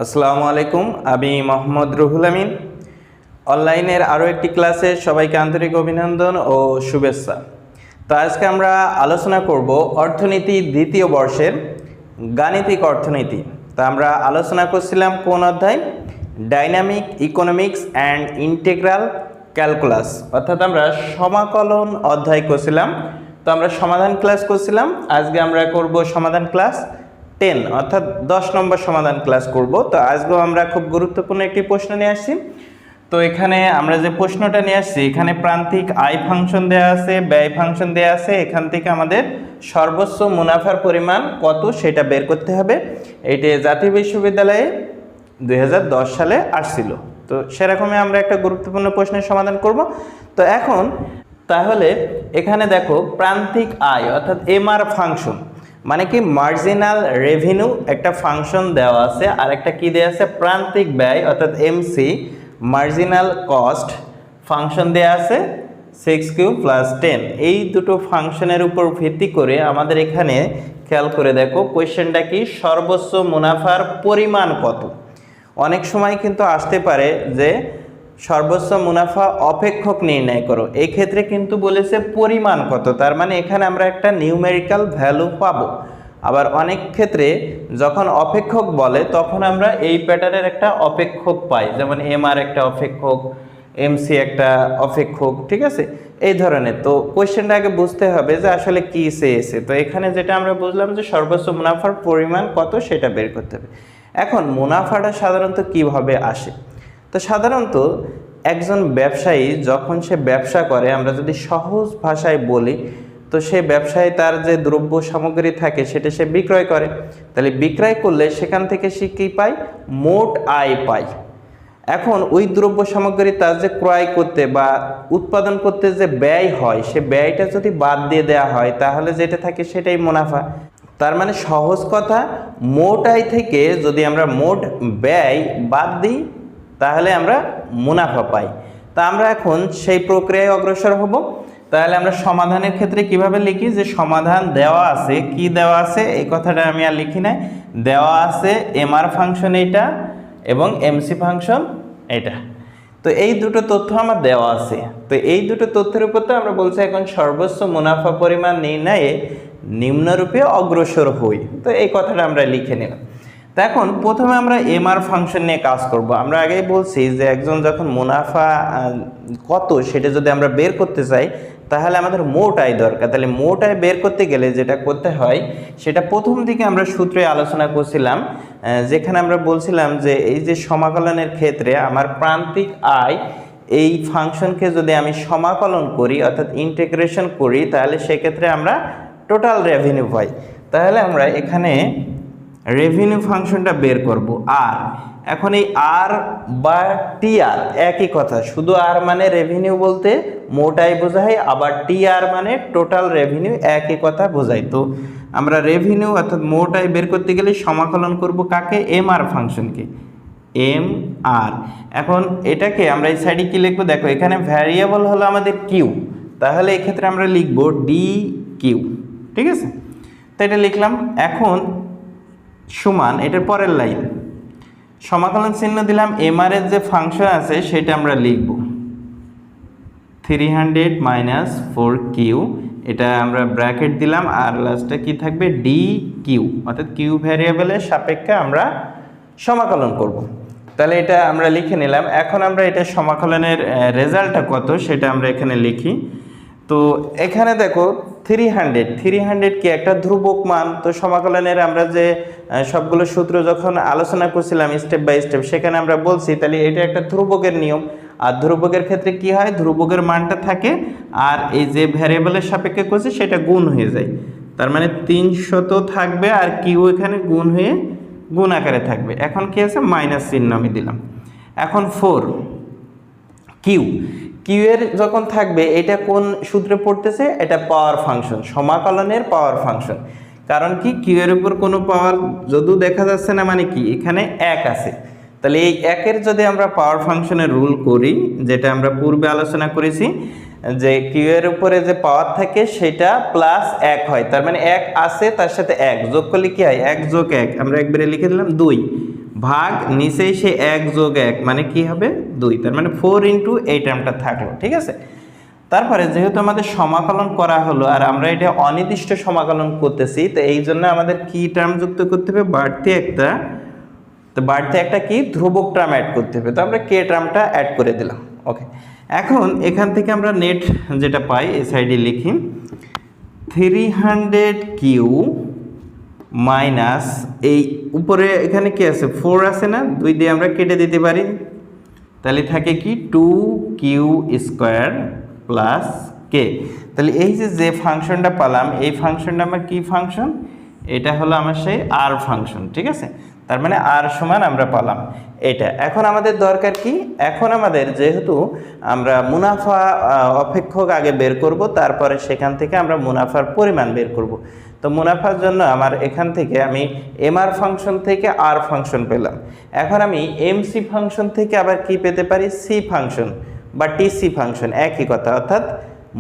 আসসালামু আলাইকুম, আমি মোহাম্মদ রুহুল আমিন। অনলাইনের আরও একটি ক্লাসে সবাইকে আন্তরিক অভিনন্দন ও শুভেচ্ছা। তো আজকে আমরা আলোচনা করব অর্থনীতি দ্বিতীয় বর্ষের গাণিতিক অর্থনীতি। তো আমরা আলোচনা করছিলাম কোন অধ্যায়? Dynamic economics and integral calculus, অর্থাৎ আমরা সমাকলন অধ্যায় করছিলাম। তো আমরা সমাধান ক্লাস করছিলাম, আজকে আমরা করব সমাধান ক্লাস 10 অর্থাৎ 10 নম্বর সমাধান ক্লাস করব। তো আজকেও আমরা খুব গুরুত্বপূর্ণ একটি প্রশ্ন নিয়ে আসছি। তো এখানে আমরা যে প্রশ্নটা নিয়ে আসছি, এখানে প্রান্তিক আয় ফাংশন দেওয়া আছে, ব্যয় ফাংশন দেওয়া আছে। এখান থেকে আমাদের সর্বোচ্চ মুনাফার পরিমাণ কত সেটা বের করতে হবে। এটি জাতীয় বিশ্ববিদ্যালয়ে 2010 সালে আসছিল। তো সেরকমই আমরা একটা গুরুত্বপূর্ণ প্রশ্নের সমাধান করব। তো এখন তাহলে এখানে দেখো, প্রান্তিক আয় অর্থাৎ এমআর ফাংশন মানে কি, মার্জিনাল রেভিনিউ একটা ফাংশন দেওয়া আছে, আর একটা কি দেওয়া আছে, প্রান্তিক ব্যয় অর্থাৎ এমসি মার্জিনাল কস্ট ফাংশন দেওয়া আছে 6q + 10। এই দুটো ফাংশনের উপর ভিত্তি করে আমাদের এখানে খেয়াল করে দেখো কোয়েশ্চেনটা কি, সর্বোচ্চ মুনাফার পরিমাণ কত। অনেক সময় কিন্তু আসতে পারে যে সর্বোচ্চ মুনাফা অপেক্ষক নির্ণয় করো, এই ক্ষেত্রে কিন্তু বলেছে পরিমাণ কত, তার মানে এখানে আমরা একটা নিউমেরিক্যাল ভ্যালু পাবো। আবার অনেক ক্ষেত্রে যখন অপেক্ষক বলে তখন আমরা এই প্যাটার্নের একটা অপেক্ষক পাই, যেমন এমআর একটা অপেক্ষক, এমসি একটা অপেক্ষক, ঠিক আছে, এই ধরনের। তো কোয়েশ্চেনটা আগে বুঝতে হবে যে আসলে কি চেয়েছে। তো এখানে যেটা আমরা বুঝলাম যে সর্বোচ্চ মুনাফার পরিমাণ কত সেটা বের করতে হবে। এখন মুনাফাটা সাধারণত কিভাবে আসে? তো সাধারণত একজন ব্যবসায়ী যখন সে ব্যবসা করে, আমরা যদি সহজ ভাষায় বলি, তো সে ব্যবসায় তার যে দ্রব্য সামগ্রী থাকে সেটা সে বিক্রয় করে। তাহলে বিক্রয় করলে সেখান থেকে সে কী পায়? মোট আয় পায়। এখন ওই দ্রব্য সামগ্রী তার যে ক্রয় করতে বা উৎপাদন করতে যে ব্যয় হয়, সে ব্যয়টা যদি বাদ দিয়ে দেওয়া হয় তাহলে যেটা থাকে সেটাই মুনাফা। তার মানে সহজ কথা, মোট আয় থেকে যদি আমরা মোট ব্যয় বাদ দিই তাহলে আমরা মুনাফা পাই। তা আমরা এখন সেই প্রক্রিয়ায় অগ্রসর হব। তাহলে আমরা সমাধানের ক্ষেত্রে কিভাবে লিখি, যে সমাধান দেওয়া আছে, কি দেওয়া আছে এই কথাটা আমি আর লিখি নাই, দেওয়া আছে এমআর ফাংশন এইটা এবং এমসি ফাংশন এটা। তো এই দুটো তথ্য আমার দেওয়া আছে। তো এই দুটো তথ্যের উপর তো আমরা বলছি এখন সর্বোচ্চ মুনাফা পরিমাণ নির্ণয়ে নিম্নরূপে অগ্রসর হই। তো এই কথাটা আমরা লিখে নিলাম। তো এখন প্রথমে আমরা এমআর ফাংশন নিয়ে কাজ করব। আমরা আগেই বলছি যে একজন যখন মুনাফা কত সেটা যদি আমরা বের করতে চাই তাহলে আমাদের মোট আয় দরকার। তাহলে মোট আয় বের করতে গেলে যেটা করতে হয় সেটা প্রথম দিকে আমরা সূত্রে আলোচনা করছিলাম, যেখানে আমরা বলছিলাম যে এই যে সমাকলনের ক্ষেত্রে আমার প্রান্তিক আয় এই ফাংশনকে যদি আমি সমাকলন করি অর্থাৎ ইন্টিগ্রেশন করি তাহলে সেক্ষেত্রে আমরা টোটাল রেভিনিউ পাই। তাহলে আমরা এখানে রেভিনিউ ফাংশনটা বের করব। আর এখন এই আর বা টিআর একই কথা, শুধু আর মানে রেভিনিউ বলতে মোট আয় বোঝায়, আবার টিআর মানে টোটাল রেভিনিউ, একই কথা বোঝায়। তো আমরা রেভিনিউ অর্থাৎ মোট আয় বের করতে গেলে সমাকলন করব কাকে? এমআর ফাংশনকে, এম আর। এখন এটাকে আমরা এই সাইডে কি লিখবো, দেখো এখানে ভ্যারিয়েবল হলো আমাদের কিউ, তাহলে এক্ষেত্রে আমরা লিখবো ডি কিউ, ঠিক আছে। তো এটা লিখলাম। এখন সমান এটার পরের লাইন, সমাকলন চিহ্ন দিলাম, এমআর এর যে ফাংশন আছে সেটা আমরা লিখব 300 - 4q, এটা আমরা ব্র্যাকেট দিলাম, আর লাস্টে কি থাকবে? ডি কিউ, অর্থাৎ কিউ ভ্যারিয়েবলের সাপেক্ষে আমরা সমাকলন করব। তাহলে এটা আমরা লিখে নিলাম। এখন আমরা এটা সমাকলনের রেজাল্টটা কত সেটা আমরা এখানে লিখি। তো এখানে দেখো 300 কি একটা ধ্রুবক মান। তো সমাকলনের আমরা যে সবগুলো সূত্র যখন আলোচনা করছিলাম স্টেপ বাই স্টেপ, সেখানে আমরা বলছি তাহলে এটা একটা ধ্রুবকের নিয়ম। আর ধ্রুবকের ক্ষেত্রে কি হয়, ধ্রুবকের মানটা থাকে আর এই যে ভ্যারিয়েবলের সাপেক্ষে করছি সেটা গুণ হয়ে যায়। তার মানে 300 থাকবে আর কিউ এখানে গুণ হয়ে গুণ আকারে থাকবে। এখন কি আছে, মাইনাস চিহ্ন আমি দিলাম। এখন 4 কিউ, কিউ এর যখন থাকবে এটা কোন সূত্রে পড়তেছে? এটা পাওয়ার ফাংশন, সমাকলনের পাওয়ার ফাংশন। কারণ কি, কিউ এর উপর কোনো পাওয়ার যদিও দেখা যাচ্ছে না, মানে কি এখানে 1 আছে। তাহলে এই 1-এর যদি আমরা পাওয়ার ফাংশনের রুল করি, যেটা আমরা পূর্বে আলোচনা করেছি, যে কিউ এর উপরে যে পাওয়ার থাকে সেটা +1 হয়। তার মানে 1 আছে, তার সাথে 1 যোগ করলে কি হয়? 1 + 1 আমরা একবারে লিখে দিলাম 2 ভাগ নিচেই সে 1 যোগ 1 মানে কি হবে 2, তার মানে 4 ইন্টু এই টার্মটা থাকলো। ঠিক আছে, তারপরে যেহেতু আমাদের সমাকলন করা হলো আর আমরা এটা অনির্দিষ্ট সমাকলন করতেছি, তো এই জন্য আমাদের কি টার্ম যুক্ত করতে হবে, বাড়তি একটা কি ধ্রুবক টার্ম অ্যাড করতে হবে। তো আমরা কে টার্মটা অ্যাড করে দিলাম। ওকে, এখন এখান থেকে আমরা নেট যেটা পাই এই সাইডে লিখি 300 কিউ মাইনাস এই উপরে এখানে কি আছে 4 আছে না, 2 দিয়ে আমরা কেটে দিতে পারি, তাহলে থাকে কি 2q স্কোয়ার প্লাস কে। তাহলে এই যে ফাংশনটা পেলাম, এই ফাংশনটা আমার কি ফাংশন, এটা হলো আমার সেই আর ফাংশন। ঠিক আছে, তার মানে আর সমান আমরা পেলাম এটা। এখন আমাদের দরকার কি, এখন আমাদের যেহেতু আমরা মুনাফা অপেক্ষক আগে বের করব, তারপরে সেখান থেকে আমরা মুনাফার পরিমাণ বের করব। তো মুনাফার জন্য আমার এখান থেকে আমি এমআর ফাংশন থেকে আর ফাংশন পেলাম। এখন আমি এমসি ফাংশন থেকে আবার কি পেতে পারি, সি ফাংশন বা টিসি ফাংশন, একই কথা, অর্থাৎ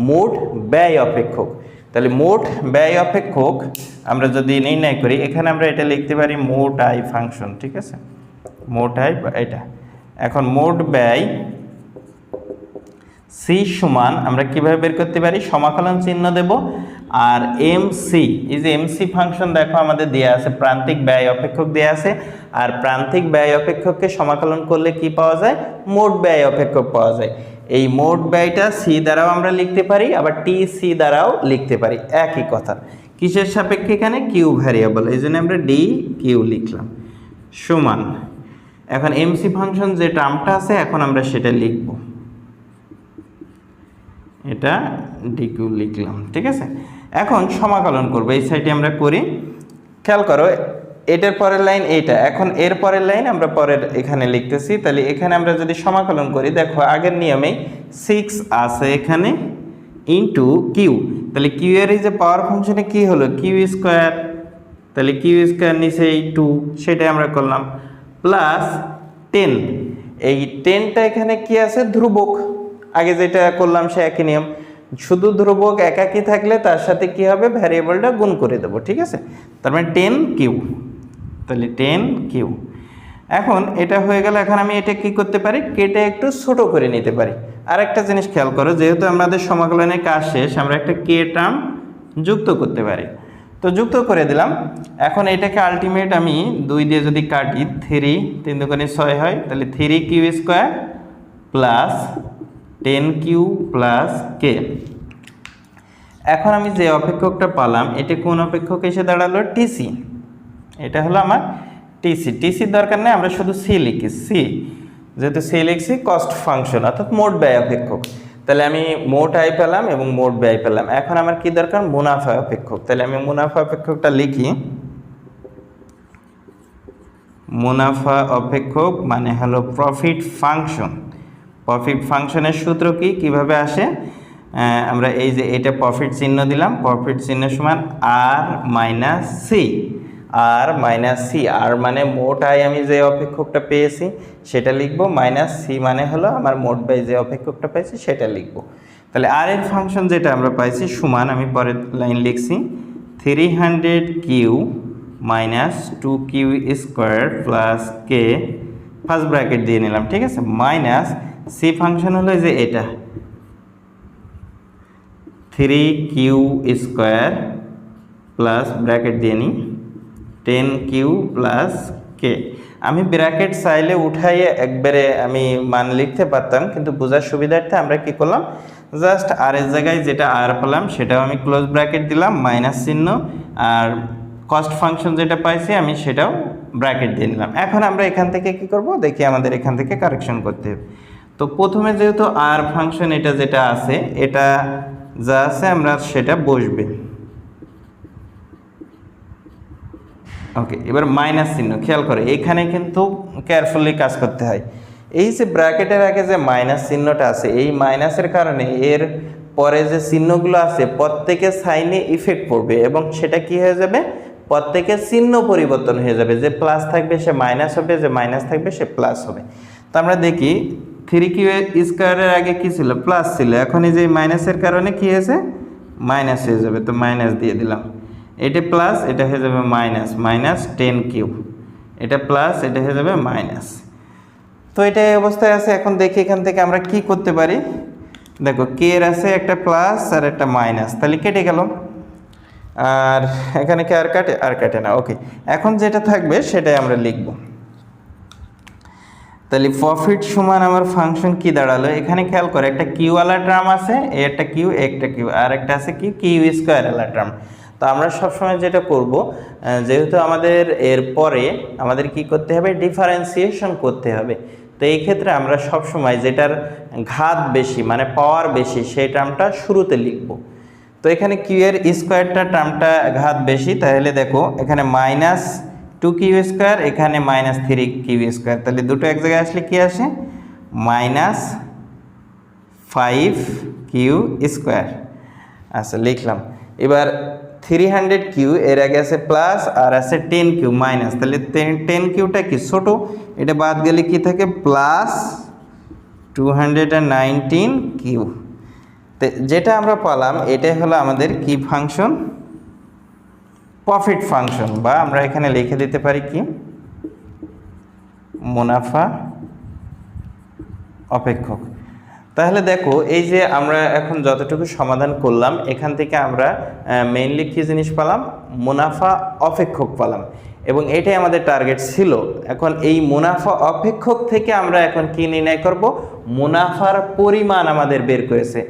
মোট ব্যয় অপেক্ষক। তাহলে মোট ব্যয় অপেক্ষক আমরা যদি নির্ণয় করি, এখানে আমরা এটা লিখতে পারি মোট আয় ফাংশন। ঠিক আছে, মোট আয় এটা। এখন মোট ব্যয় সি সমান আমরা কিভাবে বের করতে পারি, সমাকলন চিহ্ন দেব আর এমসি, এই যে এমসি ফাংশন দেখো আমাদের দেয়া আছে, প্রান্তিক ব্যয় অপেক্ষক দেয়া আছে, আর প্রান্তিক ব্যয় অপেক্ষককে সমাকলন করলে কি পাওয়া যায়, মোট ব্যয় অপেক্ষক পাওয়া যায়। এই মোট ব্যয়টা সি দ্বারাও আমরা লিখতে পারি, আবার টি সি দ্বারাও লিখতে পারি, একই কথা। কিসের সাপেক্ষে, এখানে কিউ ভ্যারিয়েবল, এই জন্য আমরা ডি কিউ লিখলাম সমান। এখন এমসি ফাংশন যে টার্মটা আছে এখন আমরা সেটা লিখব, এটা ডিকিউ লিখলাম। ঠিক আছে, এখন সমাকলন করব, এই সাইডে আমরা করি। খেয়াল করো এটার পরের লাইন এইটা, এখন এর পরের লাইন আমরা পরের এখানে লিখতেছি। তাহলে এখানে আমরা যদি সমাকলন করি, দেখো আগের নিয়মেই 6 আছে এখানে ইন্টু কিউ, তাহলে কিউ এর এই যে পাওয়ার ফাংশনে কি হলো কিউ স্কোয়ার, তাহলে কিউ স্কোয়ার নিচে এই 2 সেটাই আমরা করলাম, প্লাস 10, এই 10টা এখানে কি আছে ধ্রুবক, আগে যেটা করলাম সে একই নিয়ম, শুধু ধ্রুবক একাকি থাকলে তার সাথে কি হবে ভ্যারিয়েবলটা গুণ করে দেবো। ঠিক আছে, তার মানে 10 কিউ, তাহলে 10 কিউ। এখন এটা হয়ে গেল, এখন আমি এটা কি করতে পারি, কেটে একটু ছোট করে নিতে পারি। আর একটা জিনিস খেয়াল করো, যেহেতু আমাদের সমাকলনের কাজ শেষ, আমরা একটা কে টার্ম যুক্ত করতে পারি, তো যুক্ত করে দিলাম। এখন এটাকে আলটিমেট আমি 2 দিয়ে যদি কাটি, 3 দুগুণে 6 হয়, তাহলে 3q square plus 10q plus কে। এখন আমি যে অপেক্ষকটা পালাম এটা কোন অপেক্ষক এসে দাঁড়ালো, টিসি, এটা হলো আমার টিসি। টিসির দরকার নেই, আমরা শুধু সি লিখি, সি যেহেতু সি লিখছি কস্ট ফাংশন অর্থাৎ মোট ব্যয় অপেক্ষক। তাহলে আমি মোট আয় পেলাম এবং মোট ব্যয় পেলাম। এখন আমার কি দরকার, মুনাফা অপেক্ষক। তাহলে আমি মুনাফা অপেক্ষকটা লিখি, মুনাফা অপেক্ষক মানে হলো প্রফিট ফাংশন। প্রফিট ফাংশনের সূত্র কি, কিভাবে আসে, আমরা এই যে এটা প্রফিট চিহ্ন দিলাম, প্রফিট চিহ্ন সমান আর মাইনাস সি, আর মাইনাস সি, আর মানে মোট আয় আমি যে অপেক্ষকটা পেয়েছি সেটা লিখবো, মাইনাস সি মানে হলো আমার মোট ব্যয় যে অপেক্ষকটা পেয়েছি সেটা লিখবো। তাহলে আর এর ফাংশন যেটা আমরা পাইছি সমান, আমি পরের লাইন লিখছি 300 q minus 2q square plus k, first bracket দিয়ে নিলাম। ঠিক আছে, মাইনাস সি ফাংশন হলো যে এটা 3q স্কোয়ার প্লাস ব্র্যাকেট দিয়ে নিই 10q প্লাস কে। আমি ব্র্যাকেট চাইলে উঠাইয়ে একবারে আমি মান লিখতে পারতাম, কিন্তু বোঝার সুবিধার্থে আমরা কি করলাম, জাস্ট আর এর জায়গায় যেটা আর পেলাম সেটাও আমি ক্লোজ ব্র্যাকেট দিলাম, মাইনাস চিহ্ন, আর কস্ট ফাংশন যেটা পাইছি আমি সেটাও ব্র্যাকেট দিয়ে নিলাম। এখন আমরা এখান থেকে কি করব দেখি, আমাদের এখান থেকে কারেকশন করতে হবে। তো প্রথমে যেহেতু আর ফাংশন এটা যেটা আছে, এটা যা আছে আমরা সেটা বসবে। ওকে, এবার মাইনাস চিহ্ন, খেয়াল করে এখানে কিন্তু কেয়ারফুলি কাজ করতে হয়। এই যে ব্র্যাকেটের আগে যে মাইনাস চিহ্নটা আছে, এই মাইনাসের কারণে এর পরে যে চিহ্নগুলো আছে প্রত্যেকের সাইনে ইফেক্ট পড়বে এবং সেটা কি হয়ে যাবে, প্রত্যেকের চিহ্ন পরিবর্তন হয়ে যাবে, যে প্লাস থাকবে সে মাইনাস হবে, যে মাইনাস থাকবে সে প্লাস হবে। তো আমরা দেখি 3q স্কোয়ারের আগে কি ছিল, প্লাস ছিল, এখন এই যে মাইনাসের কারণে কি হয়েছে, মাইনাস হয়ে যাবে, তো মাইনাস দিয়ে দিলাম। এটা প্লাস, এটা হয়ে যাবে মাইনাস, মাইনাস 10q। এটা প্লাস, এটা হয়ে যাবে মাইনাস। তো এটা এই অবস্থায় আছে। এখন দেখি এখান থেকে আমরা কি করতে পারি। দেখো কে এর আছে একটা প্লাস আর একটা মাইনাস, তাহলে কেটে গেল। আর এখানে কি আর কাটে? আর কাটে না। ওকে, এখন যেটা থাকবে সেটাই আমরা লিখব। তাহলে প্রফিট সমান আমার ফাংশন কি দাঁড়ালো, এখানে খেয়াল করে একটা কিউ ওয়ালা টার্ম আছে, একটা কিউ একটা কিউ, আর একটা আছে কি কিউ স্কোয়ার ওয়ালা টার্ম। তো আমরা সবসময় যেটা করব, যেহেতু আমাদের এর পরে আমাদের কি করতে হবে, ডিফারেন্সিয়েশন করতে হবে। তো এই ক্ষেত্রে আমরা সবসময় যেটার ঘাত বেশি মানে পাওয়ার বেশি সেই টার্মটা শুরুতে লিখব। তো এখানে কিউ এর স্কোয়ারটা টার্মটা ঘাত বেশি, তাহলে দেখো এখানে মাইনাস 2 কিউ স্কোয়ার, এখানে মাইনাস 3 কিউ স্কোয়ার, তাহলে দুটো এক জায়গায় আসলে কি আসে, মাইনাস 5 কিউ স্কোয়ার। আচ্ছা লিখলাম। এবার 300 কিউ এর আগে আছে প্লাস আর আছে 10 কিউ মাইনাস, তাহলে 10 কিউটা কি ছোট, এটা বাদ গেলে কি থাকে, প্লাস 219 কিউ। তো যেটা আমরা পেলাম এটাই হলো আমাদের কি ফাংশন, প্রফিট ফাংশন, বা আমরা এখানে লিখে দিতে পারি কি, মুনাফা অপেক্ষক। তাহলে দেখো এই যে আমরা এখন যতটুকু সমাধান করলাম এখান থেকে আমরা মেইনলি কী জিনিস পেলাম, মুনাফা অপেক্ষক পেলাম, এবং এটাই আমাদের টার্গেট ছিল। এখন এই মুনাফা অপেক্ষক থেকে আমরা এখন কি নির্ণয় করব, মুনাফার পরিমাণ আমাদের বের করেছে।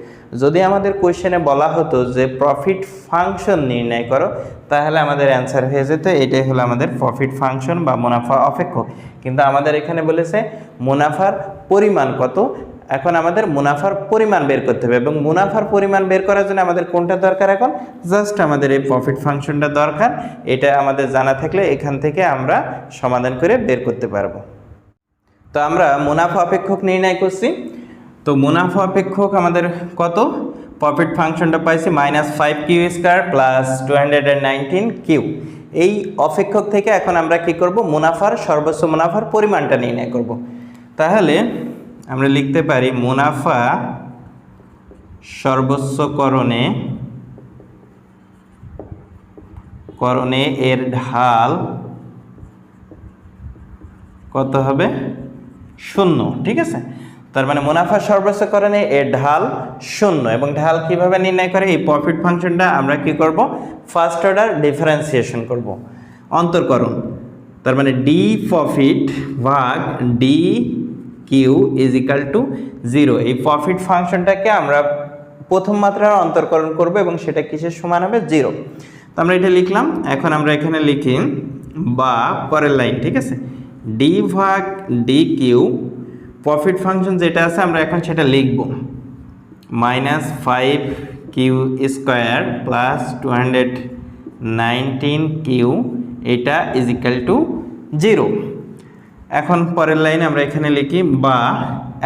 যদি আমাদের কোয়েশ্চেনে বলা হতো যে প্রফিট ফাংশন নির্ণয় করো, তাহলে আমাদের অ্যান্সার হয়ে যেত এটাই হলো আমাদের প্রফিট ফাংশন বা মুনাফা অপেক্ষক। কিন্তু আমাদের এখানে বলেছে মুনাফার পরিমাণ কত। এখন আমাদের মুনাফার পরিমাণ বের করতে হবে, এবং মুনাফার পরিমাণ বের করার জন্য আমাদের কোনটা দরকার, এখন জাস্ট আমাদের এই প্রফিট ফাংশনটা দরকার। এটা আমাদের জানা থাকলে এখান থেকে আমরা সমাধান করে বের করতে পারবো। তো আমরা মুনাফা অপেক্ষক নির্ণয় করছি। তো মুনাফা অপেক্ষক আমাদের কত, প্রফিট ফাংশনটা পাইছি -5 কিউ স্কয়ার প্লাস 219 কিউ। এই অপেক্ষক থেকে এখন আমরা কি করব, মুনাফার সর্বোচ্চ মুনাফার পরিমাণটা নির্ণয় করব। তাহলে আমরা লিখতে পারি মুনাফা সর্বোচ্চ করণে এর ঢাল কত হবে, 0। ঠিক আছে, তার মানে মুনাফা সর্বোচ্চ করণে এর ঢাল 0। এবং ঢাল কিভাবে নির্ণয় করে, এই প্রফিট ফাংশনটা আমরা কি করব, ফার্স্ট অর্ডার ডিফারেন্সিয়েশন করব, অন্তরকরণ। তার মানে ডি প্রফিট ভাগ d q is equal to 0। এই প্রফিট ফাংশনটাকে আমরা প্রথম মাত্রার অন্তরকরণ করব এবং সেটা কিসের সমান হবে, 0। তো আমরা এটা লিখলাম। এখন আমরা এখানে লিখি বা পরের লাইন, ঠিক আছে, ডি ভাগ ডি কিউ, প্রফিট ফাংশন যেটা আছে আমরা এখন সেটা লিখব, -5 কিউ স্কোয়ার প্লাস 219 কিউ, এটা ইজ ইকাল টু 0। এখন পরের লাইনে আমরা এখানে লিখি বা,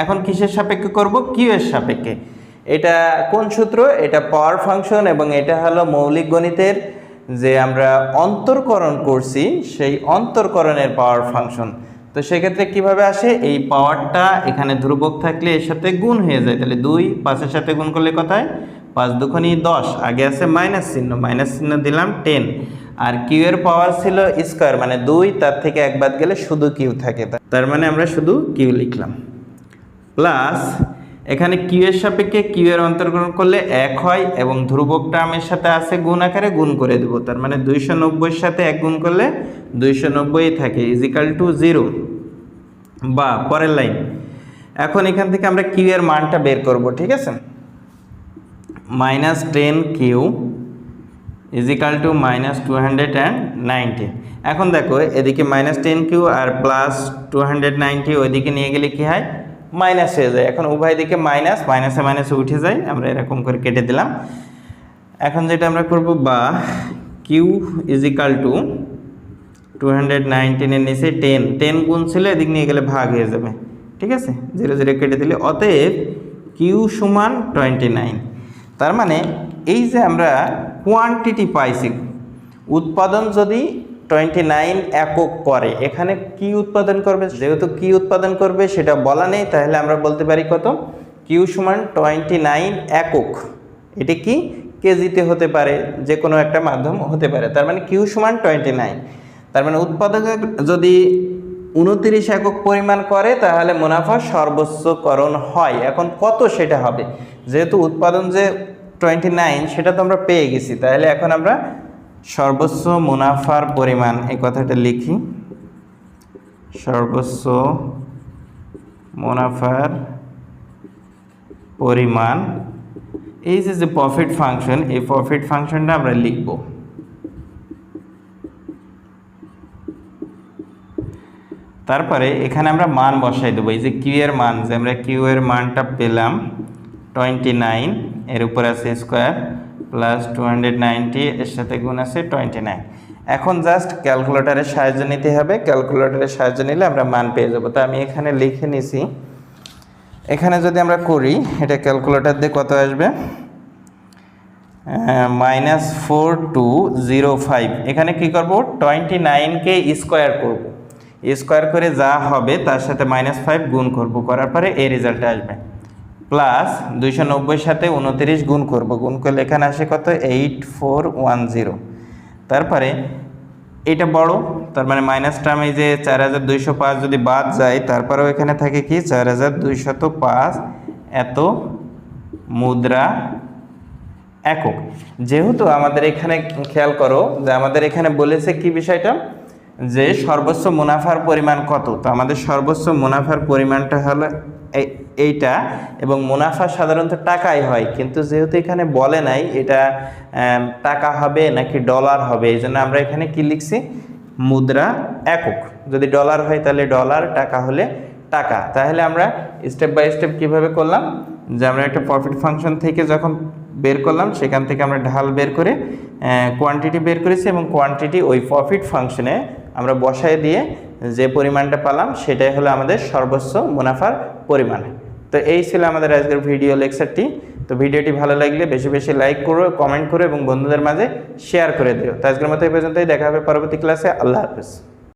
এখন কিসের সাপেক্ষে করব, কিউ এর সাপেক্ষে। এটা কোন সূত্র, এটা পাওয়ার ফাংশন, এবং এটা হলো মৌলিক গণিতের যে আমরা অন্তরকরণ করছি সেই অন্তরকরণের পাওয়ার ফাংশন। তো সেক্ষেত্রে কিভাবে আসে, এই পাওয়ারটা এখানে ধ্রুবক থাকলে এর সাথে গুণ হয়ে যায়, তাহলে 2 5-এর সাথে গুণ করলে কত হয়, 5 2 10, আগে আছে মাইনাস চিহ্ন দিলাম 10, আর কিউ এর পাওয়ার ছিল স্কয়ার মানে 2, তার থেকে এক বাদ গেলে শুধু কিউ থাকে, তার মানে আমরা শুধু কিউ লিখলাম, প্লাস এখানে কিউ এর সাপেক্ষে কিউ এর অন্তর্গ্রহণ করলে 1 হয়, এবং ধ্রুবক টার্মের সাথে আছে গুণ আকারে, গুণ করে দেব, তার মানে 290-এর সাথে 1 গুণ করলে 290 থাকে, ইজ ইকাল টু 0। বা পরের লাইন, এখন এখান থেকে আমরা কিউ এর মানটা বের করব, ঠিক আছে, -10 কিউ ইজ ইকাল টু -290। এখন দেখো এদিকে -10 কিউ আর প্লাস 290 ওইদিকে নিয়ে গেলে কি হয়, মাইনাস হয়ে যায়। এখন উভয় দিকে মাইনাসে মাইনাসে উঠে যায়, আমরা এরকম করে কেটে দিলাম। এখন যেটা আমরা করব, বা কিউ ইজ ইকাল টু 219 এর নিচে 10 গুণ ছিল, এদিক নিয়ে গেলে ভাগ হয়ে যাবে, ঠিক আছে, 0 0 কেটে দিলে, অতএব কিউ সমান 29। তার মানে এই যে আমরা কোয়ান্টিটি পাইছি, উৎপাদন যদি 29 একক করে, এখানে কি উৎপাদন করবে, যেহেতু কি উৎপাদন করবে সেটা বলা নেই, তাহলে আমরা বলতে পারি কত, কিউ সমান 29 একক। এটি কি কেজিতে হতে পারে, যে কোনো একটা মাধ্যম হতে পারে, তার মানে কিউ সমান 29। তার মানে উৎপাদক যদি 29 একক পরিমাণ করে তাহলে মুনাফা সর্বোচ্চকরণ হয়। এখন কত সেটা হবে, যেহেতু উৎপাদন যে 29 সেটা তো আমরা পেয়ে গেছি, তাহলে এখন আমরা সর্বোচ্চ মুনাফার পরিমাণ এই কথাটা লিখি। সর্বোচ্চ মুনাফার পরিমাণ, এই যে প্রফিট ফাংশন, এই প্রফিট ফাংশনটা আমরা লিখব। তারপরে এখানে আমরা মান বসাই দেবো। এই যে কিউ এর মান, যে আমরা কিউ এর মানটা পেলাম 29, এর উপর আছে স্কোয়ার প্লাস 290, এর সাথে গুণ আছে 29। এখন জাস্ট ক্যালকুলেটরের সাহায্য নিতে হবে। ক্যালকুলেটরের সাহায্য নিলে আমরা মান পেয়ে যাব। তো আমি এখানে লিখে নিছি। এখানে যদি আমরা করি, এটা ক্যালকুলেটর দিয়ে কত আসবে, -4205। এখানে কি করব, 29কে স্কোয়ার করব, স্কোয়ার করে যা হবে তার সাথে -5 গুণ করব, করার পরে এই রেজাল্টটা আসবে। প্লাস 290 সাথে 29 গুণ করব, গুণ করলে এখানে আসে কত, 8410। তারপরে এটা বড়, তার মানে মাইনাস টার্ম, এই যে 4205 যদি বাদ যায়, তারপরেও এখানে থাকে কি 4205 এত মুদ্রা একক। যেহেতু আমাদের এখানে খেয়াল করো যে আমাদের এখানে বলেছে কি বিষয়টা, যে সর্বোচ্চ মুনাফার পরিমাণ কত। তো আমাদের সর্বোচ্চ মুনাফার পরিমাণটা হলো এইটা, এবং মুনাফা সাধারণত টাকাই হয়, কিন্তু যেহেতু এখানে বলে নাই এটা টাকা হবে নাকি ডলার হবে, এই জন্য আমরা এখানে কি লিখছি, মুদ্রা একক। যদি ডলার হয় তাহলে ডলার, টাকা হলে টাকা। তাহলে আমরা স্টেপ বাই স্টেপ কীভাবে করলাম, যে আমরা একটা প্রফিট ফাংশন থেকে যখন বের করলাম, সেখান থেকে আমরা ঢাল বের করে কোয়ান্টিটি বের করেছি, এবং কোয়ান্টিটি ওই প্রফিট ফাংশনে আমরা বসায় দিয়ে যে পরিমাণটা পেলাম সেটাই হলো আমাদের সর্বোচ্চ মুনাফার পরিমাণ। তো এই ছিল আমাদের আজকের ভিডিও লেকচারটি। তো ভিডিওটি ভালো লাগলে বেশি বেশি লাইক করো, কমেন্ট করো এবং বন্ধুদের মাঝে শেয়ার করে দিও। তো আজকের মতো এই পর্যন্তই, দেখা হবে পরবর্তী ক্লাসে। আল্লাহ হাফেজ।